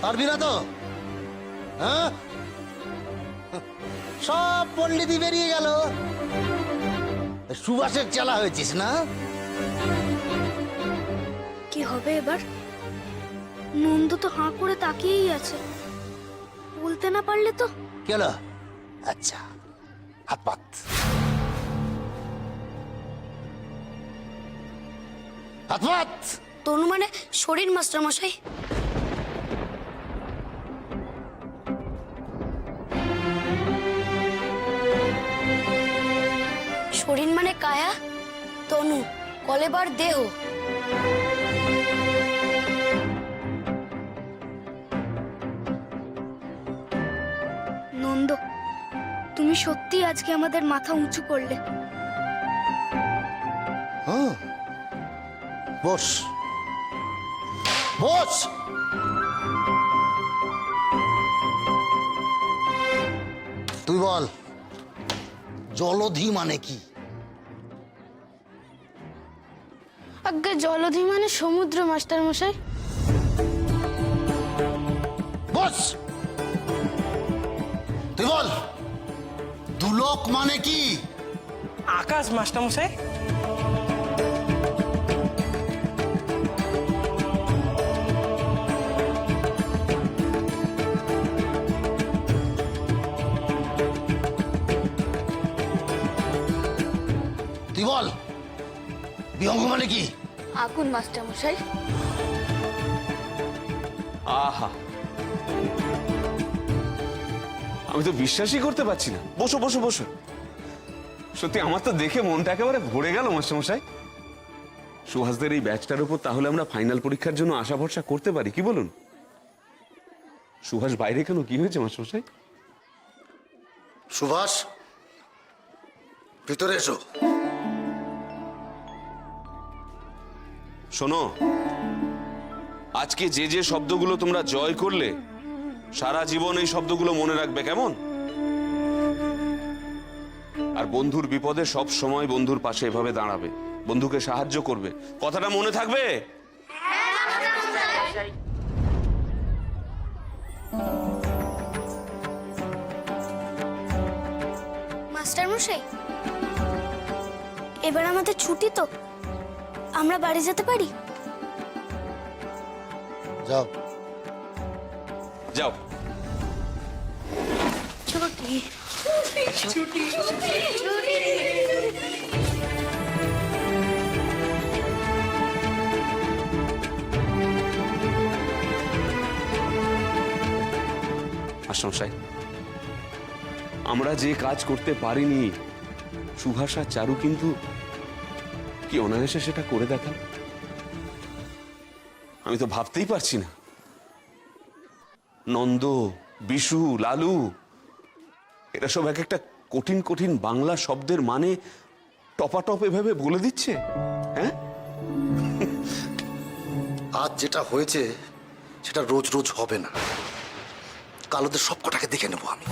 পারবি না তো? হ্যাঁ, সব পণ্ডিতই বেরিয়ে গেল, সুভাষের চেলা হয়েছিস না? কি হবে এবার? নন্দ তো হাঁ করে তাকিয়েই আছে, বলতে না পারলে তো। কেন? আচ্ছা, হাত পাত। হাত পাত। তনু মানে শরীর মাস্টার মশাই। শরীর মানে কায়া, তনু কলেবার দেহ। নন্দ, তুমি সত্যি আজকে আমাদের মাথা উঁচু করলে। বস বস। তুই বল, জলধি মানে কি? আজ্ঞে, জলধি মানে সমুদ্র মাস্টার মশাই। বস। তুই বল, দুলোক মানে কি? আকাশ মাস্টারমশাই। তুই বল, বিহঙ্গ মানে কি? আগুন মাস্টার মশাই। আহা, আমি তো বিশ্বাসই করতে পারছি না। বসো বসো বসো। সত্যি আমার তো দেখে মনটা একেবারে ভরে গেল মাস্টারমশাই। সুহাসদের এই ব্যাচটার উপর তাহলে আমরা ফাইনাল পরীক্ষার জন্য আশা ভরসা করতে পারি, কি বলুন? সুহাস বাইরে কেন, কি হয়েছে মাস্টারমশাই? সুভাষ, ভিতরে এসো। শোনো, আজকে যে যে শব্দগুলো তোমরা জয় করলে, সারা জীবন এই শব্দগুলো মনে রাখবে, কেমন? আর বন্ধুর বিপদে সব সময় বন্ধুর পাশে এভাবে দাঁড়াবে, বন্ধুকে সাহায্য করবে। কথাটা মনে থাকবে? মাস্টার মশাই, এবার আমাদের ছুটি তো, আমরা বাড়ি যেতে পারি? যাও যাও। ছুটি। মাস্টারমশাই, আমরা যে কাজ করতে পারিনি, সুভাষ আর চারু কিন্তু কি অনায়াসে সেটা করে দেখান। আমি তো ভাবতেই পারছি না। নন্দ, বিশু, লালু, এরা সব এক একটা কঠিন কঠিন বাংলা শব্দের মানে টপাটপ এভাবে বলে দিচ্ছে। হ্যাঁ, আজ যেটা হয়েছে সেটা রোজ রোজ হবে না। কাল ওদের সব কটাকে দেখে নেবো আমি।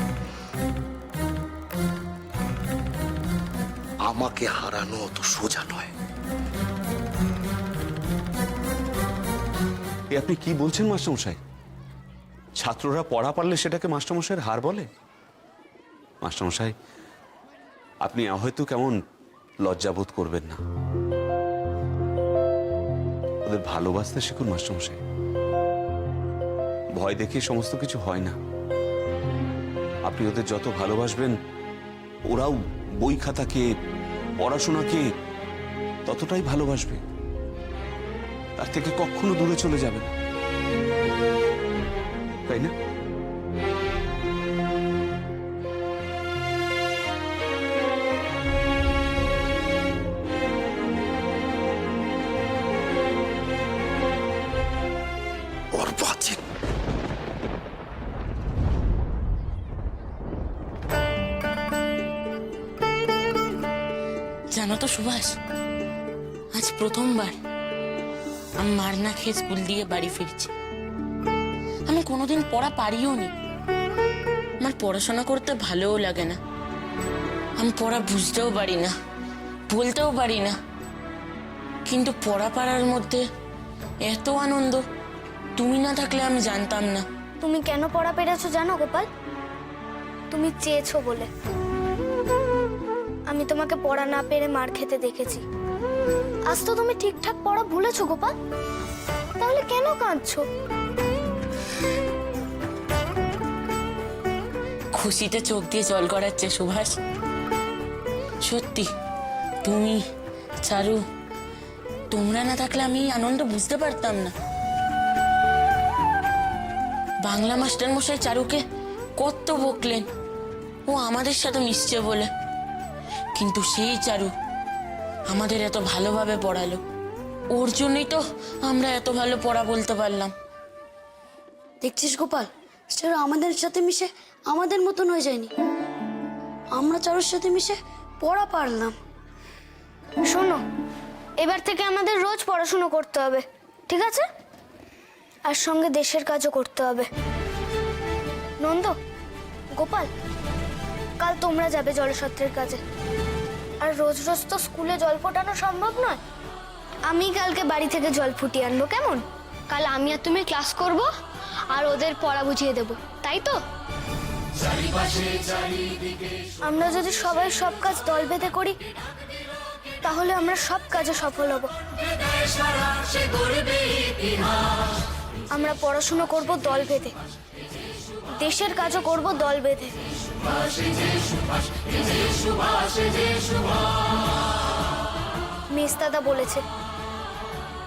আমাকে হারানো অত সোজা নয়। এ আপনি কি বলছেন মাস্টারমশাই? ছাত্ররা পড়া পারলে সেটাকে মাস্টারমশাইয়ের হার বলে? মাস্টারমশাই, আপনি হয়তো কেমন লজ্জাবোধ করবেন না। ওদের ভালোবাসতে শিখুন মাস্টারমশাই। ভয় দেখিয়ে সমস্ত কিছু হয় না। আপনি ওদের যত ভালোবাসবেন, ওরাও বই খাতাকে, পড়াশোনাকে ততটাই ভালোবাসবে। তার থেকে কখনো দূরে চলে যাবে না, তাই না? অর্বাচীন। জানো তো সুভাষ, আজ প্রথমবার আমি মার না খেয়ে স্কুল দিয়ে বাড়ি ফিরছি। আমি কোনোদিন পড়া পারিও নি। আমার পড়াশোনা করতে ভালোও লাগে না। আমি পড়া বুঝতেও পারি না, বলতেও পারি না। কিন্তু পড়া পাড়ার মধ্যে এত আনন্দ, তুমি না থাকলে আমি জানতাম না। তুমি কেন পড়া পেরেছো জানো গোপাল? তুমি চেয়েছো বলে। আমি তোমাকে পড়া না পেরে মার খেতে দেখেছি। আজ তো তুমি ঠিকঠাক পড়া ভুলেছো গোপাল, তাহলে কেন কাঁদছো? খুশিতে চোখ দিয়ে জল গড়াচ্ছে সুভাষ। সত্যি তুমি, চারু, তোমরা না থাকলে আমি এই আনন্দ বুঝতে পারতাম না। বাংলা মাস্টার মশাই চারুকে কত বকলেন ও আমাদের সাথে মিশছে বলে, কিন্তু সেই চারু আমাদের এত ভালোভাবে পড়ালো। ওর জন্যই তো আমরা এত ভালো পড়া বলতে পারলাম। দেখছিস গোপাল, চারু আমাদের সাথে মিশে আমাদের মতন হয়ে যায়নি। আমরা চারুর সাথে মিশে পড়া পারলাম। শোনো, এবার থেকে আমাদের রোজ পড়াশোনা করতে হবে, ঠিক আছে? আর সঙ্গে দেশের কাজও করতে হবে। নন্দ, গোপাল, কাল তোমরা যাবে জলছত্রের কাজে। আর রোজ রোজ তো স্কুলে জল ফোটানো সম্ভব নয়। আমি কালকে বাড়ি থেকে জল ফুটিয়ে আনবো, কেমন? কাল আমি আর তুমি ক্লাস করব আর ওদের পড়া বুঝিয়ে দেব, তাই তো? আমরা যদি সবাই সব কাজ দল বেঁধে করি তাহলে আমরা সব কাজে সফল হব। আমরা পড়াশোনা করব দল বেঁধে, দেশের কাজও করব দল বেঁধে। মেজদাদা বলেছে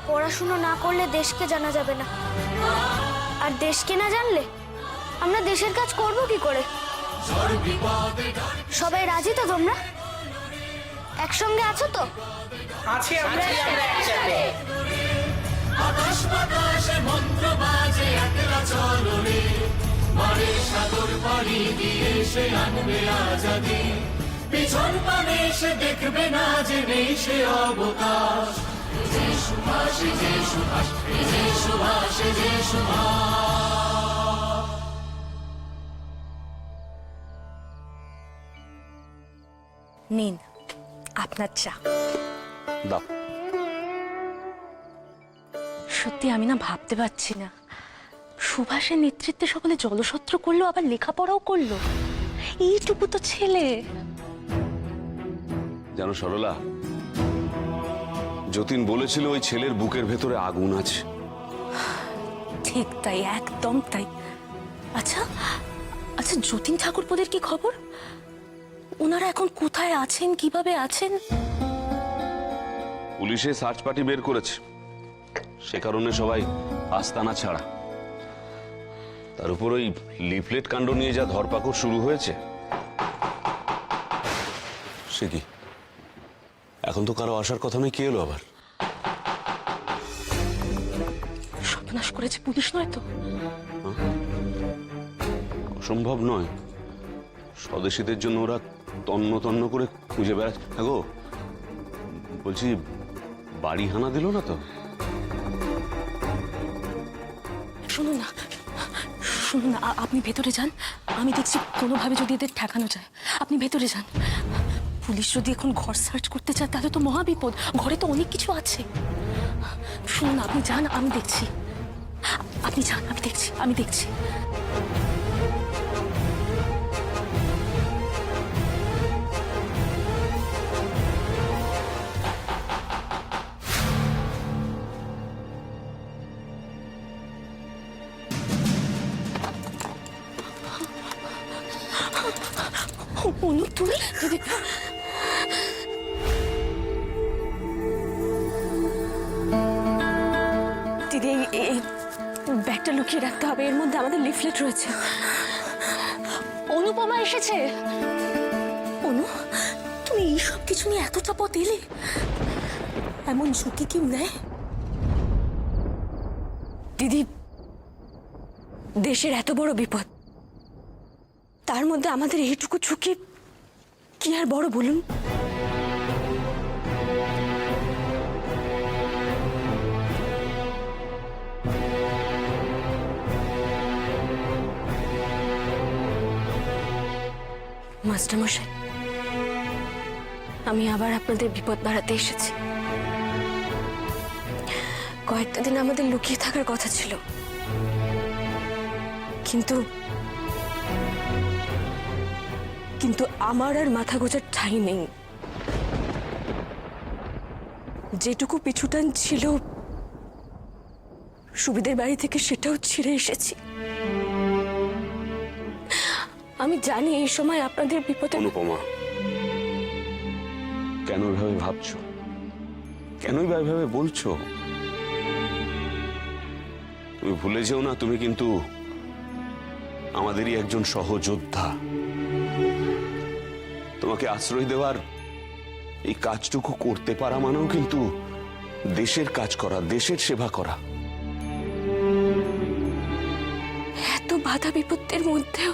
পড়াশোনা না করলে দেশকে জানা যাবে না, আর দেশকে না জানলে আমরা দেশের কাজ করব কি করে? সবাই রাজি তো? তোমরা একসঙ্গে আছো তো? আছি আমরা একসাথে। আকাশ বাতাসে মন্ত্র বাজে একলা চলো রে, মারে সাগর পাড়ি দিয়ে সে আনবে আজাদি। পিছন পানে সে দেখবে না যে নেই সে অবকাশ। যে সুভাষ, যে সুভাষ, যে সুভাষ, যে সুভাষ। নিন আপনার চা। দাও। সত্যি আমি না ভাবতে পারছি না, সুভাষের নেতৃত্বে সকলে জলসত্র করলো, আবার লেখাপড়াও করলো। এইটুকু তো ছেলে। জানো সরলা, যতীন বলেছিল ওই ছেলের বুকের ভেতরে আগুন আছে। ঠিক তাই, একদম তাই। আচ্ছা আচ্ছা, যতীন ঠাকুরপোদের কি খবর? ওনারা এখন কোথায় আছেন, কিভাবে আছেন? পুলিশে সার্চ পার্টি বের করেছে, সে কারণে সবাই আস্তানা ছাড়া। তার উপর ওই লিফলেট কাণ্ড নিয়ে যা ধরপাকড় শুরু হয়েছে, সে কি এখন তো কারো আসার কথা নয়, কে এলো আবার? সর্বনাশ করেছে পুলিশ নয় তো? অসম্ভব নয়, স্বদেশীদের জন্য ওরা তন্ন তন্ন করে খুঁজে বেড়াচ্ছে। হ্যাঁ গো, বলছি বাড়ি হানা দিল না তো? শুনুন না, শুনুন না, আপনি ভেতরে যান, আমি দেখছি কোনোভাবে যদি এদের ঠেকানো যায়। আপনি ভেতরে যান। পুলিশ যদি এখন ঘর সার্চ করতে চায় তাহলে তো মহাবিপদ। ঘরে তো অনেক কিছু আছে। শুনুন, আপনি যান, আমি দেখছি। আপনি যান, আমি দেখছি, আমি দেখছি। অনু, তুমি দিদি, এই ব্যাগটা লুকিয়ে রাখতে হবে, এর মধ্যে আমাদের লিফলেট রয়েছে। অনুপমা এসেছে। অনু, তুমি এই সব কিছু নিয়ে এতটা পথ এলে? এমন ঝুঁকি কেউ নেয়? দিদি, দেশের এত বড় বিপদ, তার মধ্যে আমাদের এইটুকু ঝুঁকি কি আর বড় বলুন? মাস্টারমশাই, আমি আবার আপনাদের বিপদ বাড়াতে এসেছি। কয়েকটা দিন আমাদের লুকিয়ে থাকার কথা ছিল, কিন্তু কিন্তু আমার আর মাথা গোজার ঠাঁই নেই। যেটুকু পিছুটান ছিল সুবিধের বাড়ি থেকে, সেটাও ছিঁড়ে এসেছি। আমি জানি এই সময় আপনাদের বিপদে। অনুপমা, কেন এভাবে ভাবছো? কেন এভাবে বলছো? তুমি ভুলে যেও না, তুমি কিন্তু আমাদেরই একজন সহযোদ্ধা। তোমাকে আশ্রয় দেওয়ার এই কাজটুকু করতে পারা মানেও কিন্তু দেশের কাজ করা, দেশের সেবা করা। এত বাধা বিপত্তির মধ্যেও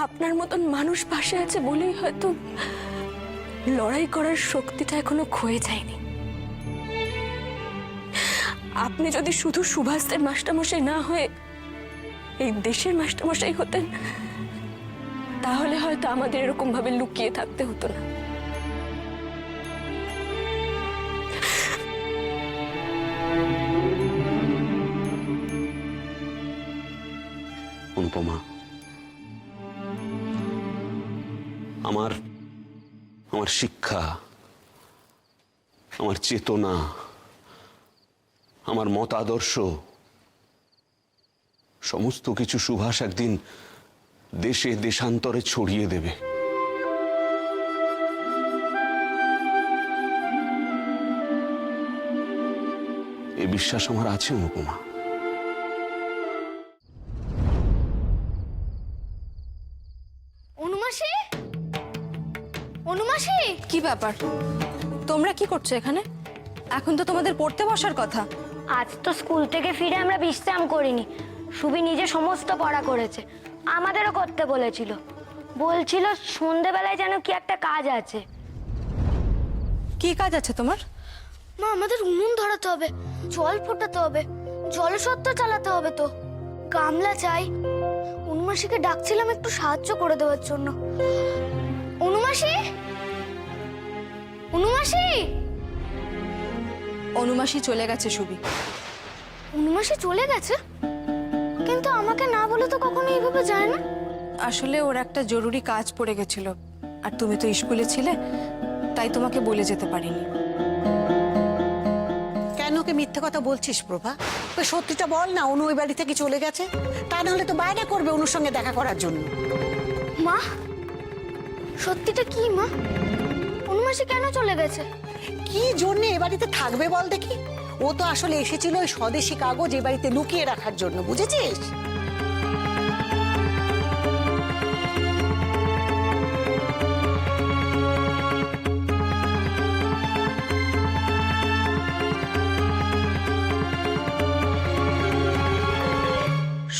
আপনার মতন মানুষ পাশে আছে বলেই হয়তো লড়াই করার শক্তিটা এখনো ক্ষয়ে যায়নি। আপনি যদি শুধু সুভাষদের মাস্টারমশাই না হয়ে এই দেশের মাস্টারমশাই হতেন, তাহলে হয়তো আমাদের এরকম ভাবে লুকিয়ে থাকতে হতো না। অনুপমা, আমার শিক্ষা, আমার চেতনা, আমার মত আদর্শ সমস্ত কিছু সুভাষ একদিন দেশে দেশান্তরে ছড়িয়ে দেবে। এই বিশ্বাস আমার আছে অনুপমা। অনুমাসি, অনুমাসি, কি ব্যাপার? তোমরা কি করছো এখানে? এখন তো তোমাদের পড়তে বসার কথা। আজ তো স্কুল থেকে ফিরে আমরা বিশ্রাম করিনি। সুবি নিজে সমস্ত পড়া করেছে, আমাদেরও করতে বলেছিল। বলছিল সন্ধেবেলায় যেন কি একটা কাজ আছে। কি কাজ আছে তোমার? মা, আমাদের উনুন ধরাতে হবে, জল ফোটাতে হবে, জলসত্ত্ব চালাতে হবে। তো গামলা চাই। অনুমাসিকে ডাকছিলাম একটু সাহায্য করে দেওয়ার জন্য। অনুমাসি, অনুমাসি। অনুমাসী চলে গেছে সুবি। অনুমাসি চলে গেছে? কিন্তু আমাকে না বলে তো কখনো এইভাবে যায় না। আসলে ওর একটা জরুরি কাজ পড়ে গেছিল, আর তুমি তো স্কুলে ছিলে, তাই তোমাকে বলে যেতে পারিনি। কেন ওকে মিথ্যে কথা বলছিস প্রভা? ওই সত্যিটা বল না, অনু ওই বাড়ি থেকে চলে গেছে। তা নাহলে তো বাইরে করবে অনুর সঙ্গে দেখা করার জন্য। মা, সত্যিটা কি মা? অনুমাসি কেন চলে গেছে? কি জন্য এ বাড়িতে থাকবে বল দেখি? ও তো আসলে এসেছিল ওই স্বদেশি কাগজ এ বাড়িতে লুকিয়ে রাখার জন্য, বুঝেছিস?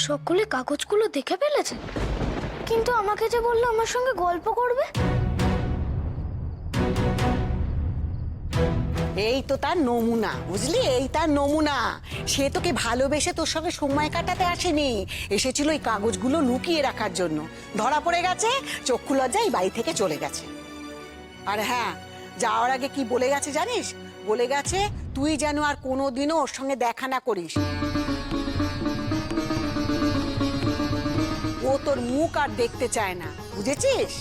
সকলে কাগজগুলো দেখে ফেলেছে, কিন্তু আমাকে যে বললো আমার সঙ্গে গল্প করবে। এই তো তার নমুনা, বুঝলি? এই তার নমুনা। সে তোকে ভালোবেসে তোর সঙ্গে সময় কাটাতে আসেনি, এসেছিল ওই কাগজগুলো লুকিয়ে রাখার জন্য। ধরা পড়ে গেছে, চক্ষু লজ্জায় এই বাড়ি থেকে চলে গেছে। আর হ্যাঁ, যাওয়ার আগে কি বলে গেছে জানিস? বলে গেছে তুই যেন আর কোনোদিনও ওর সঙ্গে দেখা না করিস। ও তোর মুখ আর দেখতে চায় না, বুঝেছিস?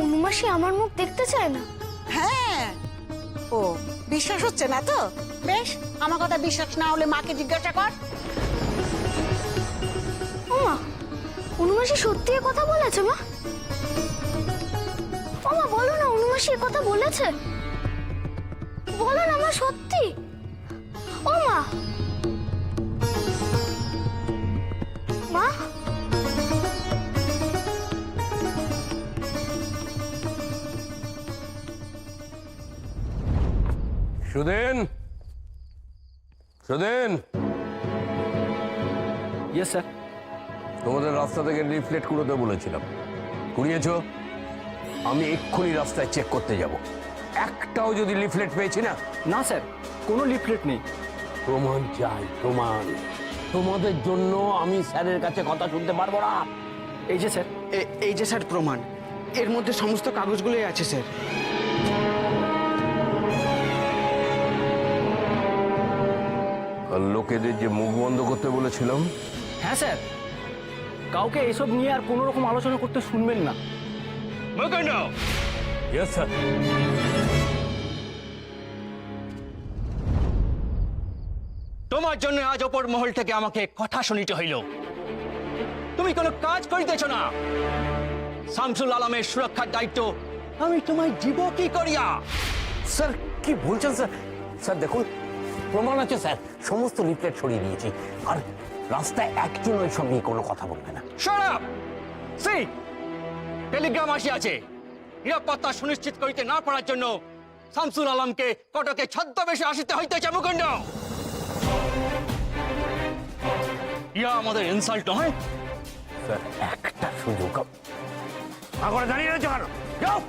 অনুমাসি আমার মুখ দেখতে চায় না? হ্যাঁ। ও, বিশ্বাস হচ্ছে না তো? বেশ, আমার কথা বিশ্বাস না হলে মাকে জিজ্ঞাসা কর। ও মা, অনুমাসি সত্যি এ কথা বলেছে? মা, ও মা, বলো না অনুমাসি এ কথা বলেছে। বলো না মা, সত্যি। ও মা, মা। সুদেন, সুদেন। Yes sir. তোমাদের রাস্তা থেকে লিফলেট কুড়োতে বলেছিলাম, কুড়িয়েছো? আমি এক্ষুনি রাস্তায় চেক করতে যাব। একটাও যদি লিফলেট পেয়েছি না। না স্যার, কোনো লিফলেট নেই। প্রমাণ চাই, প্রমাণ। তোমাদের জন্য আমি স্যারের কাছে কথা শুনতে পারবো না। এই যে স্যার, এই যে স্যার প্রমাণ। এর মধ্যে সমস্ত কাগজগুলোই আছে স্যার। লোকেদের যে মুখ বন্ধ করতে বলেছিলাম? হ্যাঁ স্যার, কাউকে এসব নিয়ে আর কোনো রকম আলোচনা করতে শুনবেন না। Yes sir. তোমার জন্য আজ অপর মহল থেকে আমাকে কথা শুনিতে হইল। তুমি কোনো কাজ করিতেছ না। শামসুল আলমের সুরক্ষার দায়িত্ব আমি তোমায় দিব কি করিয়া? স্যার কি বলছেন স্যার? স্যার দেখুন, প্রমাণ আছে স্যার, সমস্ত লিফলেট ছড়িয়ে দিয়েছি, আর রাস্তায় একজন ওই সব নিয়ে কোনো কথা বলবে না। Shut up! See, টেলিগ্রাম আসিয়াছে। নিরাপত্তা সুনিশ্চিত করিতে না পারার জন্য শামসুল আলমকে কটকে ছদ্মবেশে আসিতে হইতেছে। মুকুন্দ, ইয়া আমাদের ইনসাল্ট নয়? স্যার একটা সুযোগ আগরে দাঁড়িয়ে রয়েছে কেন? যাও।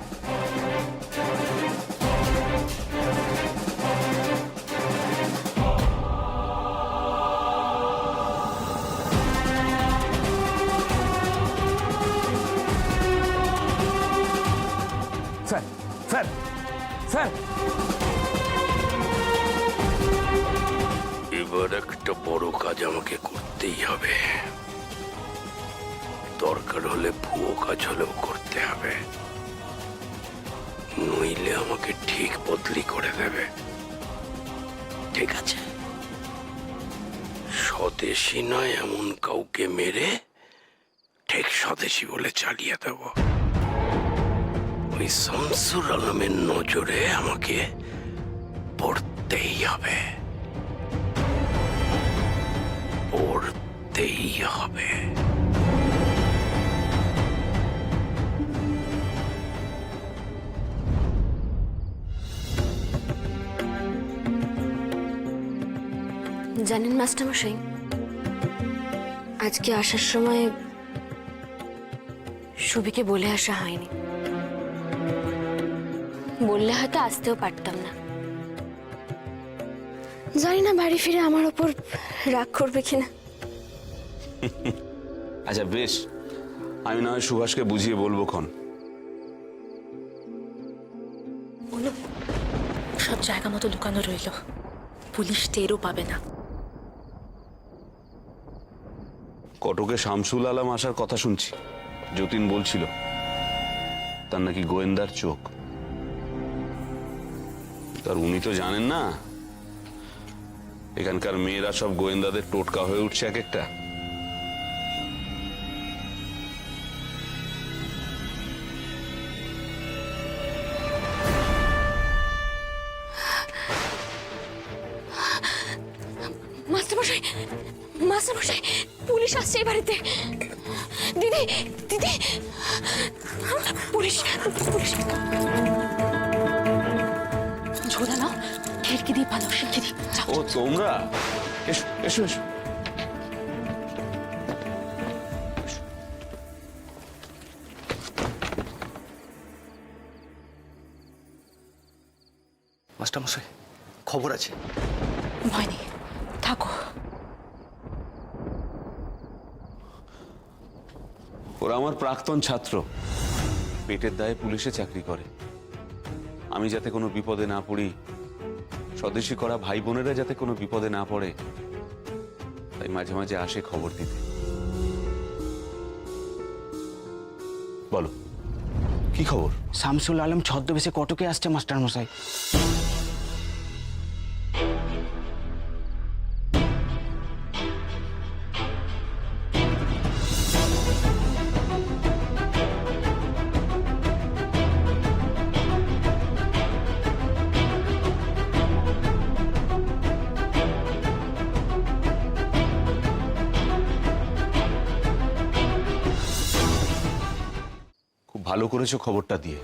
স্যার স্যার স্যার, এবার একটা বড় কাজ আমাকে করতেই হবে। দরকার হলে ভুয়ো কাজ হলেও করতে হবে, নইলে আমাকে ঠিক বদলি করে দেবে। ঠিক আছে, স্বদেশী নয় এমন কাউকে মেরে ঠিক স্বদেশী বলে চালিয়ে দেব। ওই শামসুল আলমের নজরে আমাকে পড়তেই হবে, পড়তেই হবে। জানেন মাস্টারমশাই, আজকে আসার সময় সুবিকে বলে আসা হয়নি। বললে হয়তো আসতেও পারতাম না। জানি না বাড়ি ফিরে আমার ওপর রাগ করবে কিনা। আচ্ছা বেশ, আমি না হয় সুভাষকে বুঝিয়ে বলবো খন। বলো, সব জায়গা মতো লুকানো রইল, পুলিশ টেরও পাবে না। কটকে শামসুল আলম আসার কথা শুনছি, যতীন বলছিল তার নাকি গোয়েন্দার চোখ। তার উনি তো জানেন না এখানকার মেয়েরা সব গোয়েন্দাদের টোটকা হয়ে উঠছে এক একটা। মাস্টারমশাই, মাস্টারমশাই, পুলিশ আসছে এই বাড়িতে। দিদি, দিদি, পুলিশ, পুলিশ। ঝোলা নাও, খিড়কি দিয়ে পালাও, শিগগিরি যাও। ও তোমরা, এসো এসো এসো। মাস্টারমশাই, খবর আছে। ভয় নেই, থাকো। ওরা আমার প্রাক্তন ছাত্র, পেটের দায়ে পুলিশে চাকরি করে। আমি যাতে কোনো বিপদে না পড়ি, স্বদেশী করা ভাই বোনেরা যাতে কোনো বিপদে না পড়ে, তাই মাঝে মাঝে আসে খবর দিতে। বলো কি খবর? শামসুল আলম ছদ্মবেশে কটকে আসছে মাস্টারমশাই। ভালো করেছো খবরটা দিয়ে।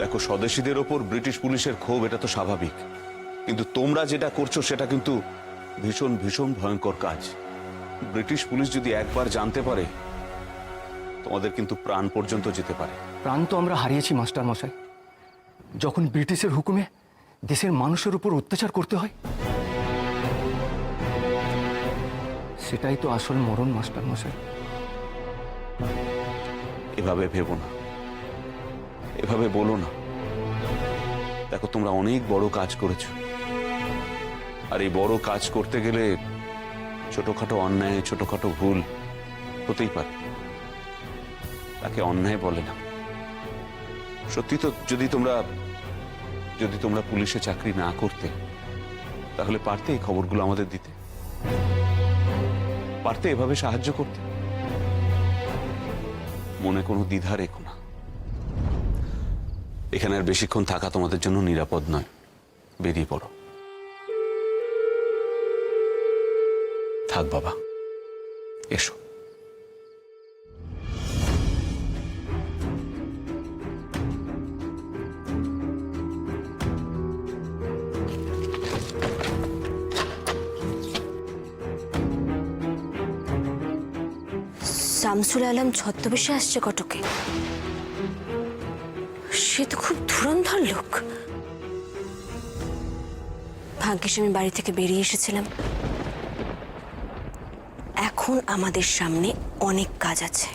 দেখো, স্বদেশীদের ওপর ব্রিটিশ পুলিশের ক্ষোভ, এটা তো স্বাভাবিক, কিন্তু তোমরা যেটা করছো সেটা কিন্তু ভীষণ ভীষণ ভয়ঙ্কর কাজ। ব্রিটিশ পুলিশ যদি একবার জানতে পারে, তোমাদের কিন্তু প্রাণ পর্যন্ত যেতে পারে। প্রাণ তো আমরা হারিয়েছি মাস্টারমশাই, যখন ব্রিটিশের হুকুমে দেশের মানুষের উপর অত্যাচার করতে হয়। সেটাই তো আসল মরণ মাস্টারমশাই। এভাবে ভেবো না, এভাবে বলো না। দেখো, তোমরা অনেক বড় কাজ করেছো, আর এই বড় কাজ করতে গেলে ছোটখাটো অন্যায়, ছোটখাটো ভুল হতেই পারে, তাকে অন্যায় বলে না। সত্যি তো যদি তোমরা পুলিশে চাকরি না করতে, তাহলে পারতে এই খবরগুলো আমাদের দিতে, পারতে এভাবে সাহায্য করতে। মনে কোনো দ্বিধা রেখো না। এখানে আর বেশিক্ষণ থাকা তোমাদের জন্য নিরাপদ নয়, বেরিয়ে পড়ো। থাক বাবা, এসো। শামসুল আলম ছদ্মবেশে আসছে কটকে। সে তো খুব ধুরন্ধর লোক। ভাগ্যিস আমি বাড়ি থেকে বেরিয়ে এসেছিলাম। এখন আমাদের সামনে অনেক কাজ আছে।